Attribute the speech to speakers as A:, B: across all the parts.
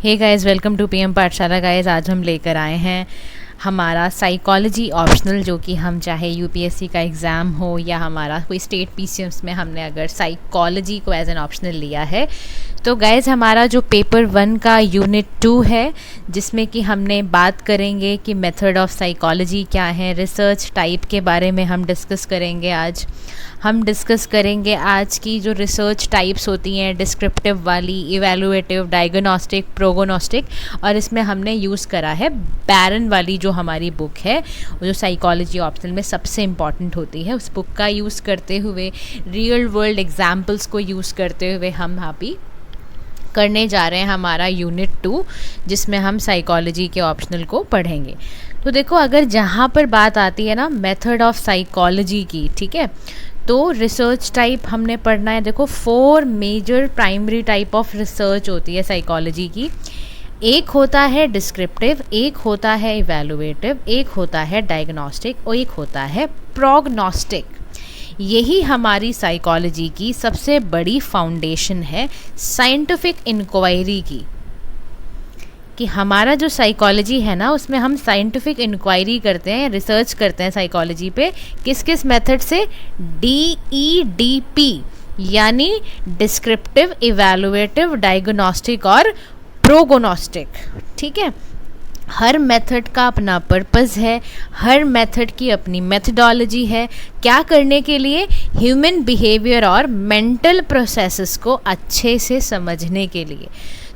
A: Hey guys, welcome to PM Pathshala. Guys, आज हम लेकर आए हैं हमारा साइकोलॉजी ऑप्शनल, जो कि हम चाहे यूपीएससी का एग्ज़ाम हो या हमारा कोई स्टेट पीसीएम्स में हमने अगर साइकोलॉजी को एज एन ऑप्शनल लिया है तो गाइस हमारा जो पेपर 1 का यूनिट 2 है, जिसमें कि हमने बात करेंगे कि मेथड ऑफ साइकोलॉजी क्या है, रिसर्च टाइप के बारे में हम डिस्कस करेंगे। आज हम डिस्कस करेंगे आज की जो रिसर्च टाइप्स होती हैं, डिस्क्रिप्टिव वाली, इवैल्यूएटिव, डायग्नोस्टिक, प्रोगोनोस्टिक, और इसमें हमने यूज़ करा है बैरन वाली जो हमारी बुक है, जो साइकोलॉजी ऑप्शनल में सबसे इम्पॉर्टेंट होती है। उस बुक का यूज़ करते हुए, रियल वर्ल्ड एग्जाम्पल्स को यूज़ करते हुए हम यहाँ पे करने जा रहे हैं हमारा यूनिट 2, जिसमें हम साइकोलॉजी के ऑप्शनल को पढ़ेंगे। तो देखो, अगर जहाँ पर बात आती है ना मेथड ऑफ साइकोलॉजी की, ठीक है, तो रिसर्च टाइप हमने पढ़ना है। देखो, 4 major primary type of research होती है साइकोलॉजी की। एक होता है डिस्क्रिप्टिव, एक होता है इवैल्यूएटिव, एक होता है डायग्नोस्टिक और एक होता है प्रोग्नोस्टिक। यही हमारी साइकोलॉजी की सबसे बड़ी फाउंडेशन है साइंटिफिक इंक्वायरी की, कि हमारा जो साइकोलॉजी है ना, उसमें हम साइंटिफिक इंक्वायरी करते हैं, रिसर्च करते हैं साइकोलॉजी पे। किस किस मेथड से? DEDP, यानी डिस्क्रिप्टिव, इवैल्यूएटिव, डायग्नोस्टिक और प्रोगोनोस्टिक। ठीक है, हर मेथड का अपना पर्पस है, हर मेथड की अपनी मेथडोलॉजी है। क्या करने के लिए? ह्यूमन बिहेवियर और मेंटल प्रोसेसेस को अच्छे से समझने के लिए।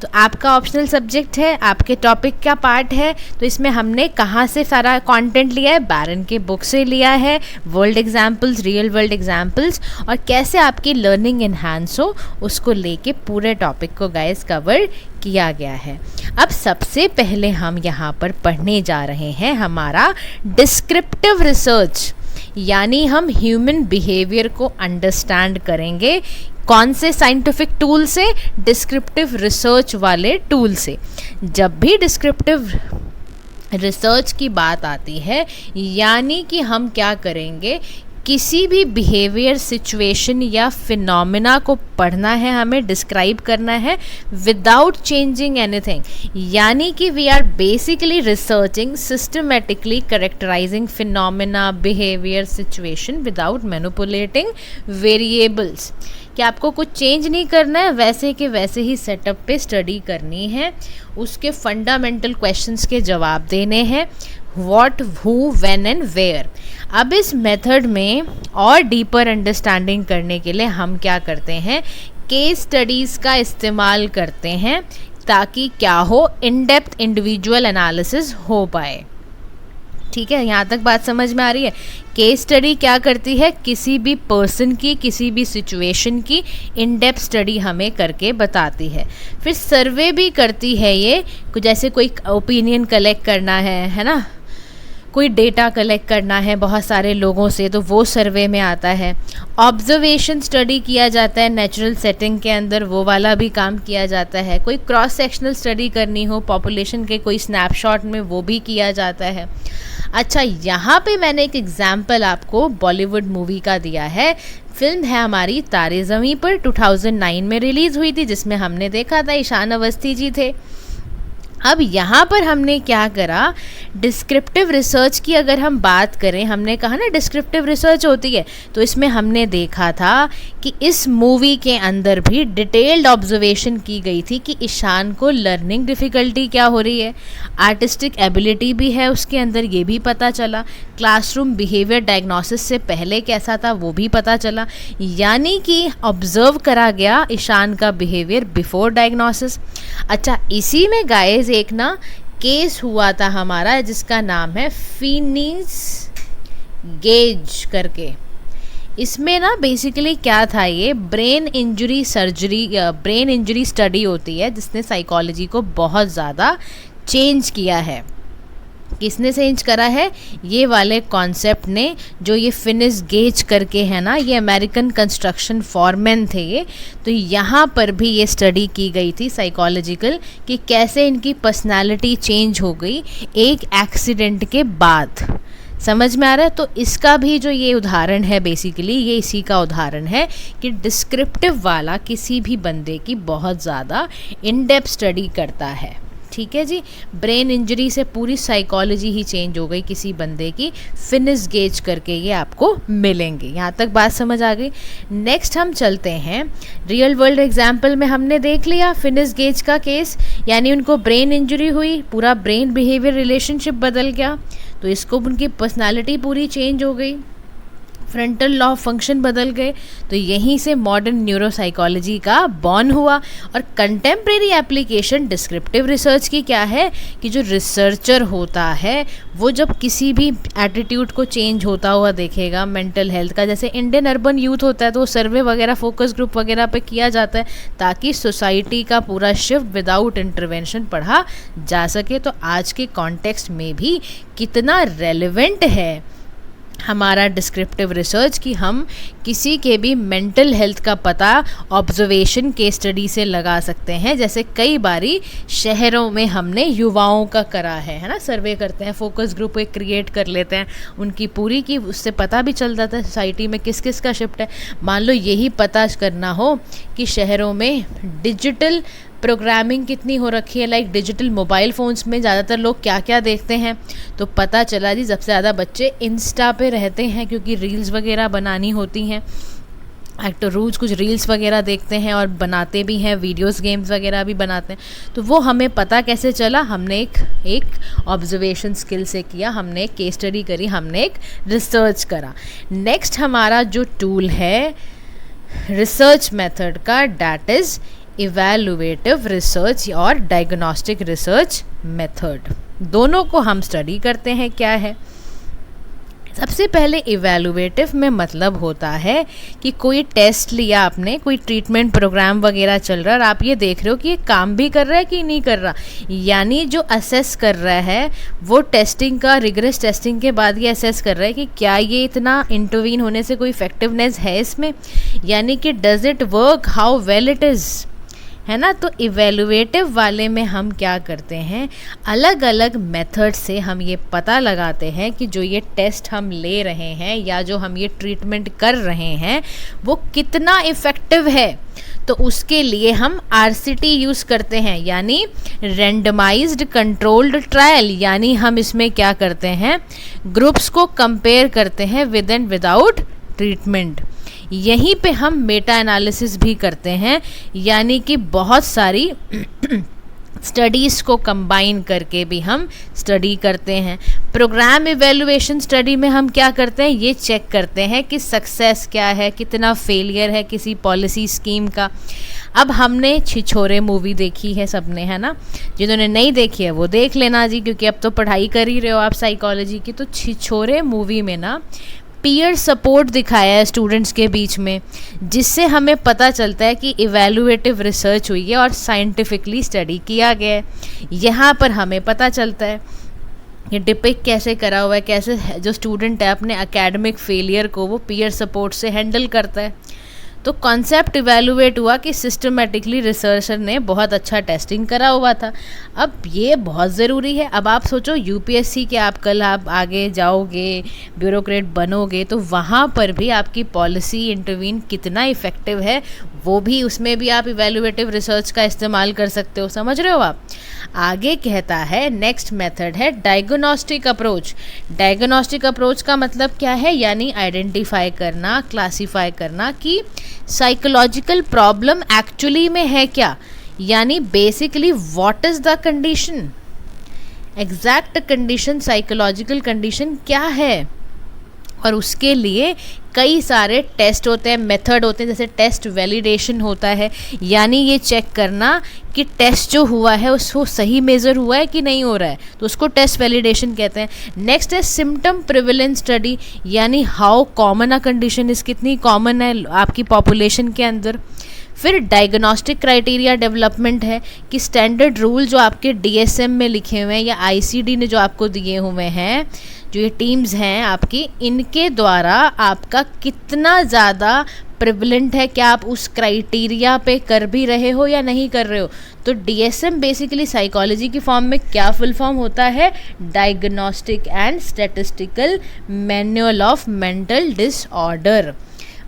A: तो आपका ऑप्शनल सब्जेक्ट है, आपके टॉपिक का पार्ट है, तो इसमें हमने कहाँ से सारा कंटेंट लिया है? बैरन के बुक से लिया है, world examples, real world examples, और कैसे आपकी लर्निंग इन्हांस हो उसको लेके पूरे टॉपिक को गाइस कवर किया गया है। अब सबसे पहले हम यहाँ पर पढ़ने जा रहे हैं हमारा डिस्क्रिप्टिव रिसर्च, यानी हम ह्यूमन बिहेवियर को अंडरस्टैंड करेंगे। कौन से साइंटिफिक टूल से? डिस्क्रिप्टिव रिसर्च वाले टूल से। जब भी डिस्क्रिप्टिव रिसर्च की बात आती है, यानी कि हम क्या करेंगे, किसी भी बिहेवियर, सिचुएशन या फिनोमिना को पढ़ना है, हमें डिस्क्राइब करना है विदाउट चेंजिंग एनीथिंग, यानी कि we are basically researching, systematically characterising phenomena, behaviour, situation without manipulating variables. कि आपको कुछ चेंज नहीं करना है, वैसे के वैसे ही सेटअप पे स्टडी करनी है, उसके फंडामेंटल क्वेश्चंस के जवाब देने हैं, what, who, when and where. अब इस मेथड में और डीपर अंडरस्टैंडिंग करने के लिए हम क्या करते हैं, केस स्टडीज़ का इस्तेमाल करते हैं, ताकि क्या हो, इन डेप्थ इंडिविजुअल एनालिसिस हो पाए। ठीक है, यहाँ तक बात समझ में आ रही है? केस स्टडी क्या करती है? किसी भी पर्सन की, किसी भी सिचुएशन की इन डेप्थ स्टडी हमें करके बताती है। फिर सर्वे भी करती है ये, जैसे कोई ओपिनियन कलेक्ट करना है ना, कोई डेटा कलेक्ट करना है बहुत सारे लोगों से, तो वो सर्वे में आता है। ऑब्जर्वेशन स्टडी किया जाता है नेचुरल सेटिंग के अंदर, वो वाला भी काम किया जाता है। कोई क्रॉस सेक्शनल स्टडी करनी हो पॉपुलेशन के कोई स्नैपशॉट में, वो भी किया जाता है। अच्छा, यहाँ पे मैंने एक एग्जाम्पल आपको बॉलीवुड मूवी का दिया है। फिल्म है हमारी तारे ज़मीं पर, 2009 में रिलीज़ हुई थी, जिसमें हमने देखा था ईशान अवस्थी जी थे। अब यहाँ पर हमने क्या करा, डिस्क्रिप्टिव रिसर्च की अगर हम बात करें, हमने कहा ना डिस्क्रिप्टिव रिसर्च होती है, तो इसमें हमने देखा था कि इस मूवी के अंदर भी डिटेल्ड ऑब्जर्वेशन की गई थी कि ईशान को लर्निंग डिफ़िकल्टी क्या हो रही है, आर्टिस्टिक एबिलिटी भी है उसके अंदर, ये भी पता चला। क्लासरूम बिहेवियर डायग्नोसिस से पहले कैसा था वो भी पता चला, यानी कि ऑब्जर्व करा गया ईशान का बिहेवियर बिफोर डायग्नोसिस। अच्छा, इसी में गाइस एक ना केस हुआ था हमारा, जिसका नाम है फिनिस गेज करके। इसमें ना बेसिकली क्या था, ये brain injury surgery, brain injury study होती है, जिसने साइकोलॉजी को बहुत ज़्यादा चेंज किया है। किसने चेंज करा है? ये वाले कॉन्सेप्ट ने, जो ये फिनिस गेज करके है ना, ये अमेरिकन कंस्ट्रक्शन फॉरमैन थे ये। तो यहाँ पर भी ये स्टडी की गई थी साइकोलॉजिकल, कि कैसे इनकी पर्सनालिटी चेंज हो गई एक एक्सीडेंट के बाद। समझ में आ रहा है? तो इसका भी जो ये उदाहरण है, बेसिकली ये इसी का उदाहरण है कि डिस्क्रिप्टिव वाला किसी भी बंदे की बहुत ज़्यादा इन डेप्थ स्टडी करता है। ठीक है जी, ब्रेन इंजरी से पूरी साइकोलॉजी ही चेंज हो गई किसी बंदे की, फिनिश गेज करके ये आपको मिलेंगे। यहाँ तक बात समझ आ गई। नेक्स्ट हम चलते हैं रियल वर्ल्ड एग्जाम्पल में। हमने देख लिया फिनिश गेज का केस, यानी उनको ब्रेन इंजरी हुई, पूरा ब्रेन बिहेवियर रिलेशनशिप बदल गया, तो इसको उनकी पर्सनालिटी पूरी चेंज हो गई, फ्रंटल लॉ फंक्शन बदल गए। तो यहीं से मॉडर्न न्यूरोसाइकोलॉजी का बॉर्न हुआ। और कंटेम्प्रेरी एप्लीकेशन डिस्क्रिप्टिव रिसर्च की क्या है कि जो रिसर्चर होता है वो जब किसी भी एटीट्यूड को चेंज होता हुआ देखेगा, मेंटल हेल्थ का, जैसे इंडियन अर्बन यूथ होता है तो सर्वे वगैरह, फोकस ग्रुप वगैरह पे किया जाता है ताकि सोसाइटी का पूरा शिफ्ट विदाउट इंटरवेंशन पढ़ा जा सके। तो आज के कॉन्टेक्स्ट में भी कितना रेलेवेंट है हमारा डिस्क्रिप्टिव रिसर्च कि हम किसी के भी मेंटल हेल्थ का पता ऑब्जर्वेशन के स्टडी से लगा सकते हैं। जैसे कई बारी शहरों में हमने युवाओं का करा है ना, सर्वे करते हैं, फोकस ग्रुप एक क्रिएट कर लेते हैं उनकी पूरी की, उससे पता भी चल जाता है सोसाइटी में किस किस का शिफ्ट है। मान लो यही पता करना हो कि शहरों में डिजिटल प्रोग्रामिंग कितनी हो रखी है, लाइक डिजिटल मोबाइल फ़ोन्स में ज़्यादातर लोग क्या क्या देखते हैं, तो पता चला जी सबसे ज़्यादा बच्चे इंस्टा पे रहते हैं क्योंकि रील्स वगैरह बनानी होती हैं। एक्टर रोज़ कुछ रील्स वगैरह देखते हैं और बनाते भी हैं, वीडियोस गेम्स वगैरह भी बनाते हैं। तो वो हमें पता कैसे चला? हमने एक ऑब्जर्वेशन स्किल से किया, हमने एक केस स्टडी करी, हमने एक रिसर्च करा। नेक्स्ट हमारा जो टूल है रिसर्च मेथड का, डैट इज़ इवैल्यूएटिव रिसर्च और डायग्नोस्टिक रिसर्च मेथड। दोनों को हम स्टडी करते हैं। क्या है? सबसे पहले इवैल्यूएटिव में मतलब होता है कि कोई टेस्ट लिया आपने, कोई ट्रीटमेंट प्रोग्राम वगैरह चल रहा है और आप ये देख रहे हो कि ये काम भी कर रहा है कि नहीं कर रहा, यानी जो असेस कर रहा है वो टेस्टिंग का, रिगरस टेस्टिंग के बाद ये असेस कर रहा है कि क्या ये इतना इंटरवीन होने से कोई इफेक्टिवनेस है इसमें, यानी कि does it work, how well it is, है ना। तो इवैल्यूएटिव वाले में हम क्या करते हैं, अलग अलग मेथड से हम ये पता लगाते हैं कि जो ये टेस्ट हम ले रहे हैं या जो हम ये ट्रीटमेंट कर रहे हैं वो कितना इफ़ेक्टिव है। तो उसके लिए हम RCT यूज़ करते हैं, यानी रेंडमाइज्ड कंट्रोल्ड ट्रायल, यानी हम इसमें क्या करते हैं, ग्रुप्स को कंपेयर करते हैं विद एंड विदाउट ट्रीटमेंट। यहीं पे हम मेटा एनालिसिस भी करते हैं, यानी कि बहुत सारी स्टडीज़ को कंबाइन करके भी हम स्टडी करते हैं। प्रोग्राम इवैल्यूएशन स्टडी में हम क्या करते हैं, ये चेक करते हैं कि सक्सेस क्या है, कितना फेलियर है किसी पॉलिसी स्कीम का। अब हमने छिछोरे मूवी देखी है सबने, है ना, जिन्होंने नहीं देखी है वो देख लेना जी, क्योंकि अब तो पढ़ाई कर ही रहे हो आप साइकोलॉजी की। तो छिछोरे मूवी में ना पीयर सपोर्ट दिखाया है स्टूडेंट्स के बीच में, जिससे हमें पता चलता है कि इवैल्यूएटिव रिसर्च हुई है और साइंटिफिकली स्टडी किया गया है। यहाँ पर हमें पता चलता है ये डिपिक्ट कैसे करा हुआ है, कैसे जो स्टूडेंट है अपने एकेडमिक फेलियर को वो पीयर सपोर्ट से हैंडल करता है। तो कॉन्सेप्ट इवैल्यूएट हुआ कि सिस्टमेटिकली रिसर्चर ने बहुत अच्छा टेस्टिंग करा हुआ था। अब ये बहुत ज़रूरी है। अब आप सोचो UPSC के आप कल आप आगे जाओगे, ब्यूरोक्रेट बनोगे, तो वहाँ पर भी आपकी पॉलिसी इंटरवीन कितना इफ़ेक्टिव है वो भी, उसमें भी आप इवैल्यूएटिव रिसर्च का इस्तेमाल कर सकते हो। समझ रहे हो आप? आगे कहता है नेक्स्ट मेथड है डायग्नोस्टिक अप्रोच। डायग्नोस्टिक अप्रोच का मतलब क्या है, यानी आइडेंटिफाई करना, क्लासीफाई करना कि साइकोलॉजिकल प्रॉब्लम एक्चुअली में है क्या, यानी basically what is the condition, exact condition, psychological condition क्या है। और उसके लिए कई सारे टेस्ट होते हैं, मेथड होते हैं, जैसे टेस्ट वैलिडेशन होता है, यानी ये चेक करना कि टेस्ट जो हुआ है उसको सही मेज़र हुआ है कि नहीं हो रहा है, तो उसको टेस्ट वैलिडेशन कहते हैं। नेक्स्ट है सिम्टम प्रिविलेंस स्टडी, यानी हाउ कॉमन अ कंडीशन इस, कितनी कॉमन है आपकी पॉपुलेशन के अंदर। फिर डायग्नोस्टिक क्राइटेरिया डेवलपमेंट है कि स्टैंडर्ड रूल जो आपके DSM में लिखे हुए हैं या ICD ने जो आपको दिए हुए हैं, जो ये टीम्स हैं आपकी, इनके द्वारा आपका कितना ज़्यादा प्रिवलेंट है, क्या आप उस क्राइटेरिया पे कर भी रहे हो या नहीं कर रहे हो। तो DSM बेसिकली साइकोलॉजी की फॉर्म में क्या फुल फॉर्म होता है, diagnostic and statistical manual of mental disorder.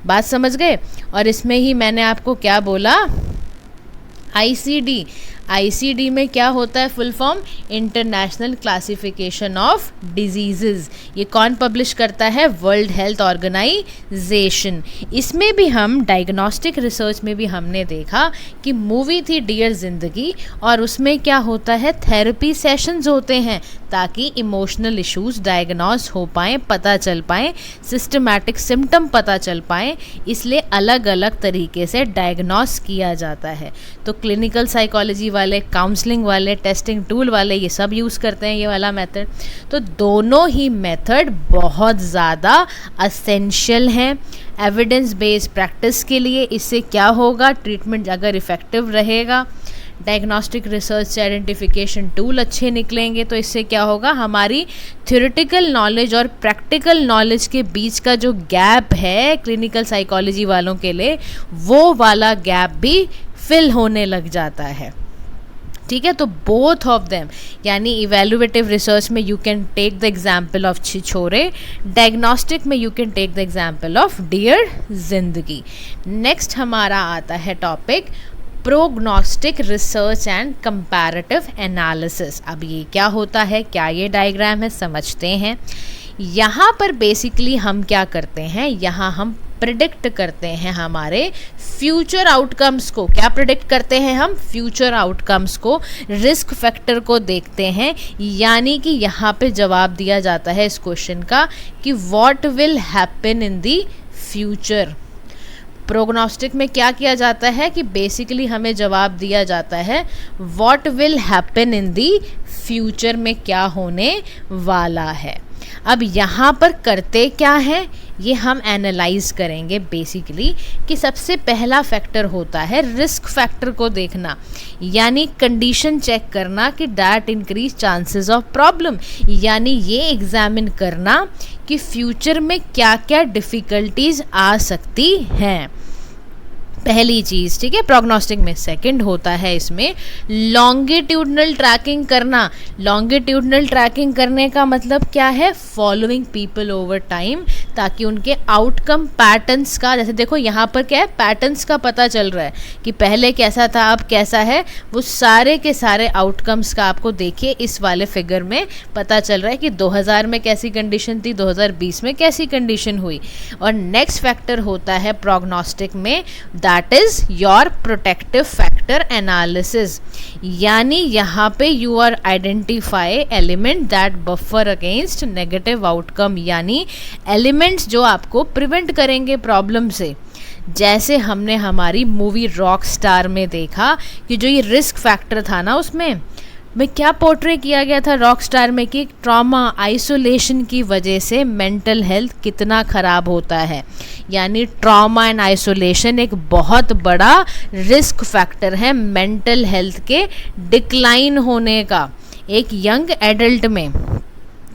A: बात समझ गए। और इसमें ही मैंने आपको क्या बोला, ICD में क्या होता है full form, international classification of diseases. ये कौन पब्लिश करता है, वर्ल्ड हेल्थ ऑर्गेनाइजेशन। इसमें भी हम डायग्नोस्टिक रिसर्च में भी हमने देखा कि मूवी थी डियर जिंदगी, और उसमें क्या होता है, थेरेपी सेशंस होते हैं ताकि इमोशनल इश्यूज डायग्नोस हो पाएँ, पता चल पाएँ, सिस्टमैटिक सिम्टम पता चल पाएँ, इसलिए अलग अलग तरीके से डायग्नोस किया जाता है। तो क्लिनिकल साइकोलॉजी वाले, काउंसलिंग वाले, टेस्टिंग टूल वाले, ये सब यूज़ करते हैं ये वाला मेथड। तो दोनों ही मेथड बहुत ज़्यादा असेंशियल हैं एविडेंस बेस्ड प्रैक्टिस के लिए। इससे क्या होगा, ट्रीटमेंट अगर इफ़ेक्टिव रहेगा, डायग्नोस्टिक रिसर्च से आइडेंटिफिकेशन टूल अच्छे निकलेंगे, तो इससे क्या होगा, हमारी थ्योरेटिकल नॉलेज और प्रैक्टिकल नॉलेज के बीच का जो गैप है क्लिनिकल साइकोलॉजी वालों के लिए, वो वाला गैप भी फिल होने लग जाता है। ठीक है, तो बोथ ऑफ देम, यानी इवेल्युएटिव रिसर्च में you can take the example of Chhichhore, diagnostic में you can take the example of dear Zindagi. Next हमारा आता है topic prognostic research and comparative analysis. अब ये क्या होता है, क्या ये डायग्राम है, समझते हैं। यहाँ पर बेसिकली हम क्या करते हैं, यहाँ हम प्रिडिक्ट करते हैं हमारे फ्यूचर आउटकम्स को। क्या प्रिडिक्ट करते हैं हम, फ्यूचर आउटकम्स को, रिस्क फैक्टर को देखते हैं। यानी कि यहाँ पे जवाब दिया जाता है इस क्वेश्चन का कि what will happen in the future. Prognostic में क्या किया जाता है कि बेसिकली हमें जवाब दिया जाता है what will happen in the future में क्या होने वाला है। अब यहाँ पर करते क्या है, ये हम एनालाइज करेंगे बेसिकली कि सबसे पहला फैक्टर होता है रिस्क फैक्टर को देखना, यानी कंडीशन चेक करना कि that increase chances of problem, यानी ये एग्जामिन करना कि फ्यूचर में क्या क्या डिफ़िकल्टीज आ सकती हैं, पहली चीज़। ठीक है, प्रोग्नोस्टिक में। सेकंड होता है इसमें लॉन्गिट्यूडनल ट्रैकिंग करना। लॉन्गिट्यूडनल ट्रैकिंग करने का मतलब क्या है, फॉलोइंग पीपल ओवर टाइम, ताकि उनके आउटकम पैटर्न्स का, जैसे देखो यहाँ पर क्या है, पैटर्न्स का पता चल रहा है कि पहले कैसा था अब कैसा है, वो सारे के सारे आउटकम्स का आपको देखिए इस वाले फिगर में पता चल रहा है कि 2000 में कैसी कंडीशन थी, 2020 में कैसी कंडीशन हुई। और नेक्स्ट फैक्टर होता है प्रोग्नोस्टिक में, that is your protective factor analysis, यानी यहाँ पे you are identify element that buffer against negative outcome, यानी एलिमेंट्स जो आपको प्रिवेंट करेंगे प्रॉब्लम से। जैसे हमने हमारी मूवी रॉक स्टार में देखा कि जो ये रिस्क फैक्टर था ना, उसमें क्या पोर्ट्रे किया गया था रॉक स्टार में कि ट्रॉमा, आइसोलेशन की वजह से मेंटल हेल्थ कितना ख़राब होता है। यानी ट्रॉमा एंड आइसोलेशन एक बहुत बड़ा रिस्क फैक्टर है मेंटल हेल्थ के डिक्लाइन होने का एक यंग एडल्ट में,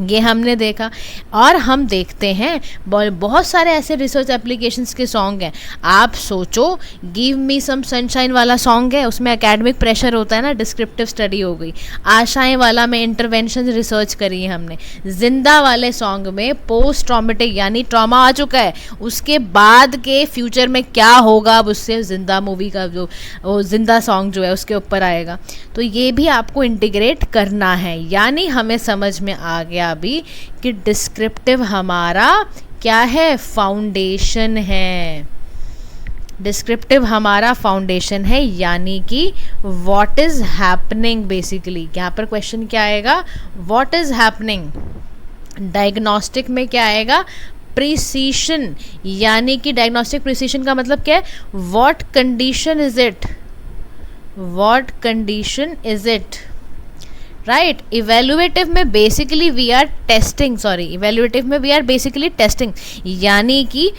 A: ये हमने देखा। और हम देखते हैं बहुत सारे ऐसे रिसर्च एप्लीकेशंस के सॉन्ग हैं। आप सोचो, गिव मी सम सनशाइन वाला सॉन्ग है, उसमें एकेडमिक प्रेशर होता है ना, डिस्क्रिप्टिव स्टडी हो गई। आशाएं वाला में इंटरवेंशन रिसर्च करी है हमने। जिंदा वाले सॉन्ग में पोस्ट ट्रॉमेटिक, यानी ट्रॉमा आ चुका है, उसके बाद के फ्यूचर में क्या होगा, अब उससे जिंदा मूवी का जो जिंदा सॉन्ग जो है उसके ऊपर आएगा। तो ये भी आपको इंटीग्रेट करना है। यानी हमें समझ में आ गया अभी कि डिस्क्रिप्टिव हमारा क्या है, फाउंडेशन है। डिस्क्रिप्टिव हमारा फाउंडेशन है, यानी कि व्हाट इज हैपनिंग। बेसिकली यहाँ पर क्वेश्चन क्या आएगा, व्हाट इज हैपनिंग। डायग्नोस्टिक में क्या आएगा, प्रिसीशन, यानी कि डायग्नोस्टिक प्रिसीशन का मतलब क्या है, what condition is it, what condition is it, right. Evaluative में basically we are testing, evaluative में वी आर बेसिकली टेस्टिंग, यानी कि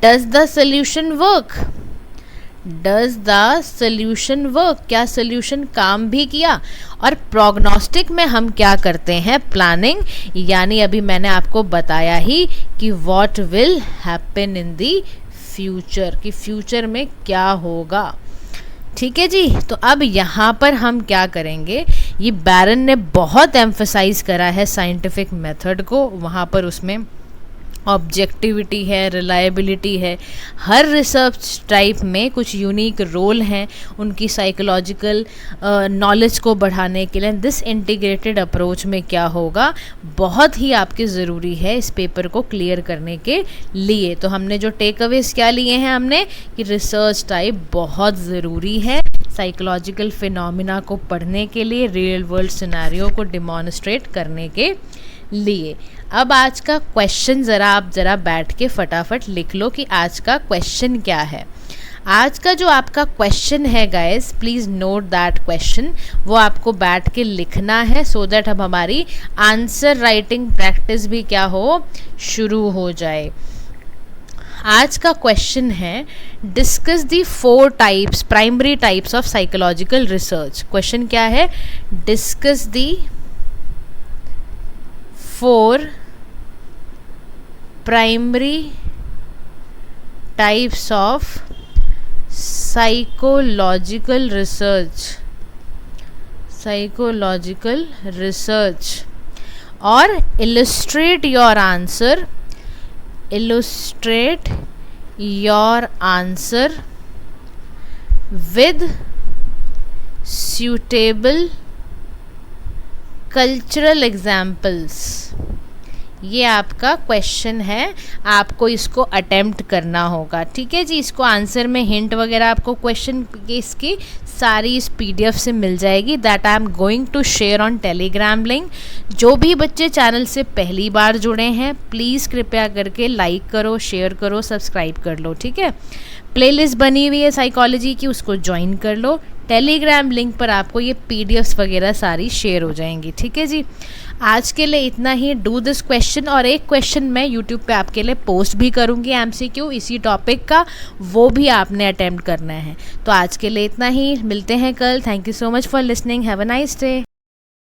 A: does the solution work, does the solution work, क्या सोल्यूशन काम भी किया। और प्रोग्नोस्टिक में हम क्या करते हैं, प्लानिंग, यानी अभी मैंने आपको बताया ही कि what will happen in the future, कि फ्यूचर में क्या होगा। ठीक है जी। तो अब यहाँ पर हम क्या करेंगे, ये बैरन ने बहुत एम्फसाइज करा है साइंटिफिक मेथड को, वहाँ पर उसमें ऑब्जेक्टिविटी है, रिलायबिलिटी है, हर रिसर्च टाइप में कुछ यूनिक रोल हैं उनकी साइकोलॉजिकल नॉलेज को बढ़ाने के लिए। दिस इंटीग्रेटेड अप्रोच में क्या होगा, बहुत ही आपके ज़रूरी है इस पेपर को क्लियर करने के लिए। तो हमने जो टेक अवेज क्या लिए हैं, हमने कि रिसर्च टाइप बहुत ज़रूरी है साइकोलॉजिकल फिनोमिना को पढ़ने के लिए, रियल वर्ल्ड सिनेरियो को डिमॉन्स्ट्रेट करने के लिए। अब आज का क्वेश्चन आप ज़रा बैठ के फटाफट लिख लो कि आज का क्वेश्चन क्या है। आज का जो आपका क्वेश्चन है guys, please note that question, वो आपको बैठ के लिखना है सो दैट अब हमारी आंसर राइटिंग प्रैक्टिस भी क्या हो, शुरू हो जाए। आज का क्वेश्चन है discuss the 4 types, primary types of psychological research. Question क्या है, discuss the 4 primary types of psychological research और illustrate your answer with suitable cultural examples. ये आपका क्वेश्चन है, आपको इसको अटेम्प्ट करना होगा। ठीक है जी। इसको आंसर में हिंट वगैरह आपको क्वेश्चन की इसकी सारी इस PDF से मिल जाएगी, that I am going to share on Telegram link. जो भी बच्चे चैनल से पहली बार जुड़े हैं, प्लीज़ कृपया करके लाइक करो, शेयर करो, सब्सक्राइब कर लो। ठीक है। प्लेलिस्ट बनी हुई है साइकोलॉजी की, उसको ज्वाइन कर लो। टेलीग्राम लिंक पर आपको ये PDFs वगैरह सारी शेयर हो जाएंगी। ठीक है जी। आज के लिए इतना ही। डू दिस क्वेश्चन, और एक क्वेश्चन मैं यूट्यूब पे आपके लिए पोस्ट भी करूँगी MCQ इसी टॉपिक का, वो भी आपने अटेम्प्ट करना है। तो आज के लिए इतना ही, मिलते हैं कल। Thank you so much for listening, have a nice day.